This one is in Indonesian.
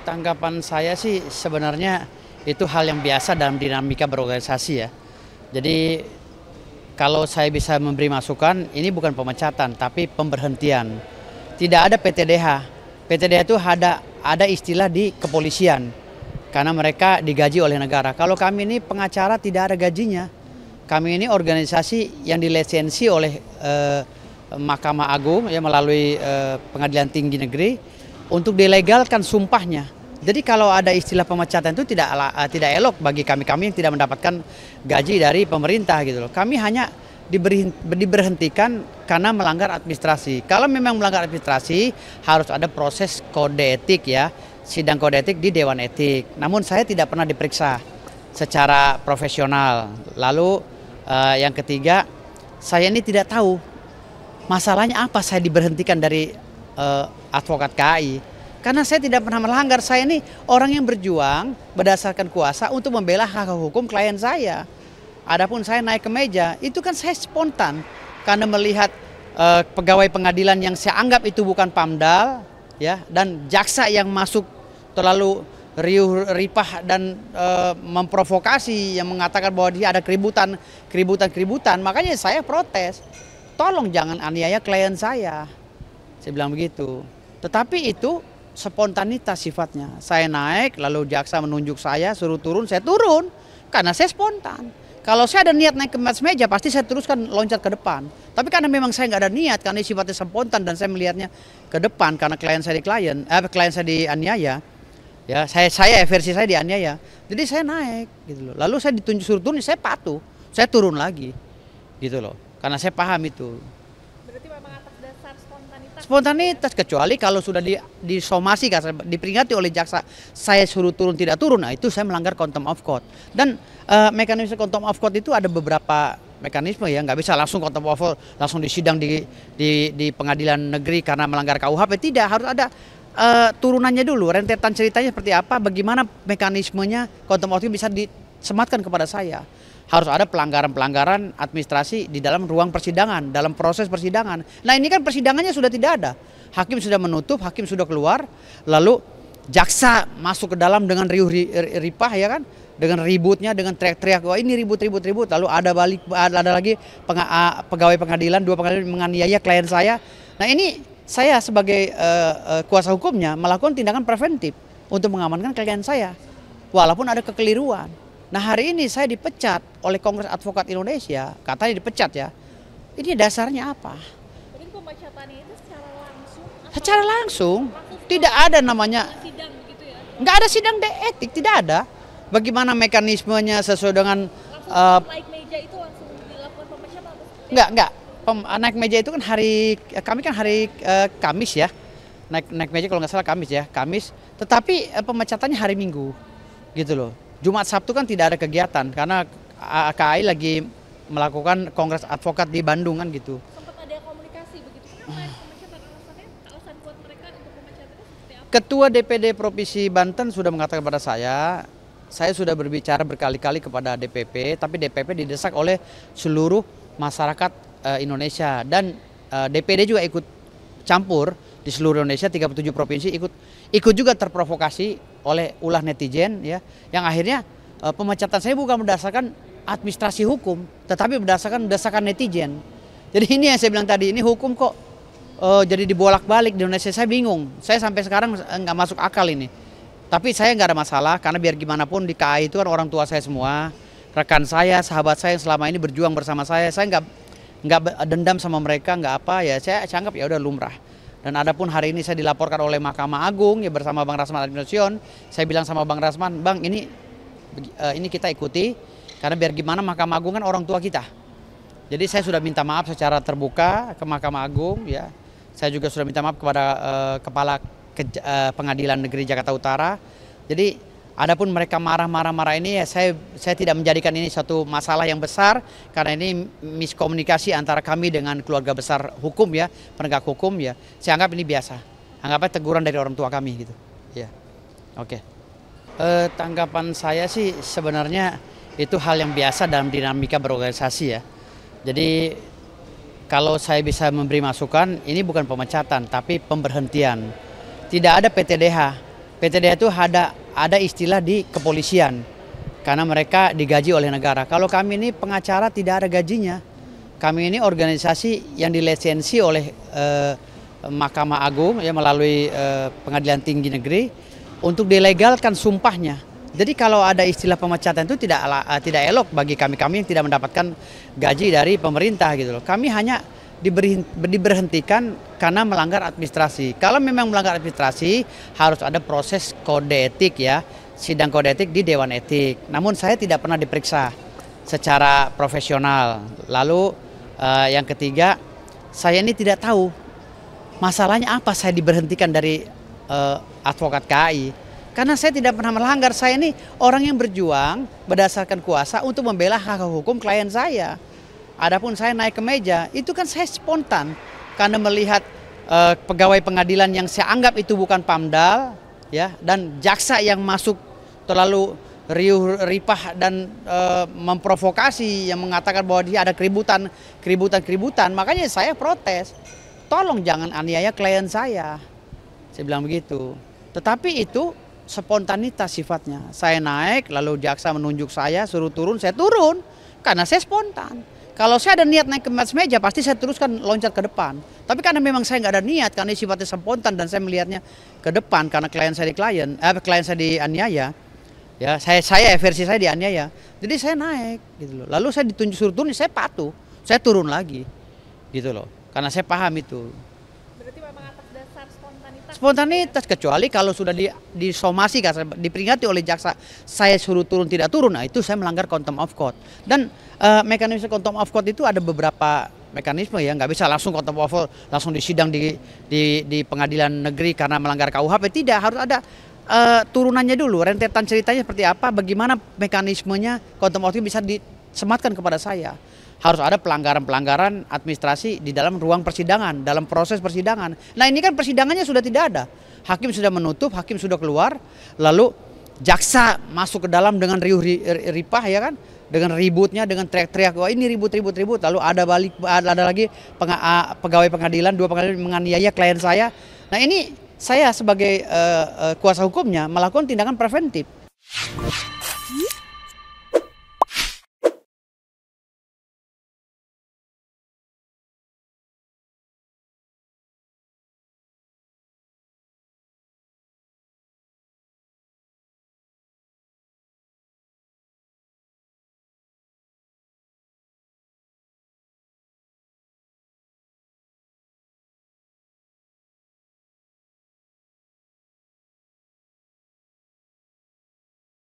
Tanggapan saya sih sebenarnya itu hal yang biasa dalam dinamika berorganisasi ya. Jadi kalau saya bisa memberi masukan, ini bukan pemecatan tapi pemberhentian. Tidak ada PTDH. PTDH itu ada istilah di kepolisian karena mereka digaji oleh negara. Kalau kami ini pengacara tidak ada gajinya. Kami ini organisasi yang dilisensi oleh Mahkamah Agung ya melalui Pengadilan Tinggi Negeri untuk dilegalkan sumpahnya. Jadi kalau ada istilah pemecatan itu tidak elok bagi kami yang tidak mendapatkan gaji dari pemerintah gitu loh. Kami hanya diberhentikan karena melanggar administrasi. Kalau memang melanggar administrasi harus ada proses kode etik ya, sidang kode etik di Dewan Etik. Namun saya tidak pernah diperiksa secara profesional. Lalu yang ketiga, saya ini tidak tahu masalahnya apa saya diberhentikan dari advokat KAI. Karena saya tidak pernah melanggar, saya ini orang yang berjuang berdasarkan kuasa untuk membela hak hukum klien saya. Adapun saya naik ke meja, itu kan saya spontan karena melihat pegawai pengadilan yang saya anggap itu bukan PAMDAL ya, dan jaksa yang masuk terlalu riuh ripah dan memprovokasi yang mengatakan bahwa dia ada keributan, makanya saya protes. Tolong jangan aniaya klien saya bilang begitu. Tetapi itu spontanitas sifatnya. Saya naik, lalu jaksa menunjuk saya, suruh turun, saya turun. Karena saya spontan. Kalau saya ada niat naik ke atas meja, pasti saya teruskan loncat ke depan. Tapi karena memang saya nggak ada niat, karena sifatnya spontan dan saya melihatnya ke depan, karena klien saya dianiaya. Ya, versi saya dianiaya. Jadi saya naik, gitu loh. Lalu saya ditunjuk suruh turun, saya patuh. Saya turun lagi, gitu loh. Karena saya paham itu. Berarti memang atas dasar spontanitas. Spontanitas, kecuali kalau sudah disomasi, diperingati oleh jaksa, saya suruh turun tidak turun, nah itu saya melanggar contempt of court. Dan mekanisme contempt of court itu ada beberapa mekanisme ya, nggak bisa langsung contempt of court, langsung disidang di pengadilan negeri karena melanggar KUHP, tidak, harus ada turunannya dulu, rentetan ceritanya seperti apa, bagaimana mekanismenya contempt of court bisa disematkan kepada saya. Harus ada pelanggaran-pelanggaran administrasi di dalam ruang persidangan, dalam proses persidangan. Nah ini kan persidangannya sudah tidak ada. Hakim sudah menutup, hakim sudah keluar, lalu jaksa masuk ke dalam dengan riuh ripah ya kan, dengan ributnya, dengan teriak-teriak, wah ini ribut, lalu ada lagi pegawai pengadilan, dua pengadilan menganiaya klien saya. Nah ini saya sebagai kuasa hukumnya melakukan tindakan preventif untuk mengamankan klien saya, walaupun ada kekeliruan. Nah hari ini saya dipecat oleh Kongres Advokat Indonesia, katanya dipecat ya. Ini dasarnya apa? Jadi pemecatannya itu secara langsung? Secara langsung, tidak ada namanya, Sidang begitu ya? nggak ada sidang etik, tidak ada. Bagaimana mekanismenya sesuai dengan Langsung naik meja itu langsung dilakukan pemecatan atau seperti nggak. Naik meja itu kan kami kan hari Kamis ya. Naik meja kalau nggak salah Kamis ya, Kamis. Tetapi pemecatannya hari Minggu, gitu loh. Jumat Sabtu kan tidak ada kegiatan karena KAI lagi melakukan Kongres Advokat di Bandung kan gitu. sempat ada komunikasi begitu? Kenapa pemecatan alasannya, alasan buat mereka untuk pemecatan itu seperti apa? Ketua DPD Provinsi Banten sudah mengatakan kepada saya sudah berbicara berkali-kali kepada DPP, tapi DPP didesak oleh seluruh masyarakat Indonesia dan DPD juga ikut campur di seluruh Indonesia, 37 provinsi ikut juga terprovokasi oleh ulah netizen ya, yang akhirnya pemecatan saya bukan berdasarkan administrasi hukum, tetapi berdasarkan desakan netizen. Jadi ini yang saya bilang tadi, ini hukum kok jadi dibolak-balik di Indonesia, saya bingung. Saya sampai sekarang nggak masuk akal ini. Tapi saya nggak ada masalah karena biar gimana pun di KAI itu kan orang tua saya semua, rekan saya, sahabat saya yang selama ini berjuang bersama saya nggak dendam sama mereka, nggak apa ya, saya anggap ya udah lumrah. Dan adapun hari ini saya dilaporkan oleh Mahkamah Agung ya bersama Bang Rasman Administration, saya bilang sama Bang Rasman, Bang ini kita ikuti karena biar gimana Mahkamah Agung kan orang tua kita. Jadi saya sudah minta maaf secara terbuka ke Mahkamah Agung ya. Saya juga sudah minta maaf kepada Kepala Pengadilan Negeri Jakarta Utara. Jadi adapun mereka marah ini ya saya tidak menjadikan ini satu masalah yang besar karena ini miskomunikasi antara kami dengan keluarga besar hukum ya, penegak hukum ya. Saya anggap ini biasa. Anggapnya teguran dari orang tua kami gitu. Ya. Oke. Tanggapan saya sih sebenarnya itu hal yang biasa dalam dinamika berorganisasi ya. Jadi kalau saya bisa memberi masukan, ini bukan pemecatan tapi pemberhentian. Tidak ada PTDH. PTDH itu ada istilah di kepolisian karena mereka digaji oleh negara. Kalau kami ini pengacara tidak ada gajinya. Kami ini organisasi yang dilisensi oleh Mahkamah Agung ya melalui Pengadilan Tinggi Negeri untuk dilegalkan sumpahnya. Jadi kalau ada istilah pemecatan itu tidak elok bagi kami yang tidak mendapatkan gaji dari pemerintah gitu loh. Kami hanya diberhentikan karena melanggar administrasi. Kalau memang melanggar administrasi harus ada proses kode etik ya, sidang kode etik di Dewan Etik. Namun saya tidak pernah diperiksa secara profesional. Lalu yang ketiga, saya ini tidak tahu masalahnya apa saya diberhentikan dari advokat KAI. Karena saya tidak pernah melanggar, saya ini orang yang berjuang berdasarkan kuasa untuk membela hak hukum klien saya. Adapun saya naik ke meja, itu kan saya spontan. Karena melihat pegawai pengadilan yang saya anggap itu bukan PAMDAL, ya, dan jaksa yang masuk terlalu riuh ripah dan memprovokasi, yang mengatakan bahwa dia ada keributan. Makanya saya protes, tolong jangan aniaya klien saya bilang begitu. Tetapi itu spontanitas sifatnya. Saya naik, lalu jaksa menunjuk saya, suruh turun, saya turun. Karena saya spontan. Kalau saya ada niat naik ke atas meja, pasti saya teruskan loncat ke depan. Tapi karena memang saya nggak ada niat, karena sifatnya spontan dan saya melihatnya ke depan, karena klien saya dianiaya, ya versi saya dianiaya. Jadi saya naik, gitu loh. Lalu saya ditunjuk suruh turun, saya patuh, saya turun lagi, gitu loh. Karena saya paham itu. Spontanitas, kecuali kalau sudah disomasi, diperingati oleh jaksa, saya suruh turun tidak turun, nah itu saya melanggar contempt of court. Dan mekanisme contempt of court itu ada beberapa mekanisme ya, nggak bisa langsung contempt of court, langsung disidang di pengadilan negeri karena melanggar KUHP, tidak, harus ada turunannya dulu, rentetan ceritanya seperti apa, bagaimana mekanismenya contempt of court bisa disematkan kepada saya. Harus ada pelanggaran-pelanggaran administrasi di dalam ruang persidangan, dalam proses persidangan. Nah ini kan persidangannya sudah tidak ada. Hakim sudah menutup, hakim sudah keluar, lalu jaksa masuk ke dalam dengan riuh ripah ya kan, dengan ributnya, dengan teriak-teriak, wah ini ribut, lalu ada lagi pegawai pengadilan, dua pengadilan menganiaya klien saya. Nah ini saya sebagai kuasa hukumnya melakukan tindakan preventif.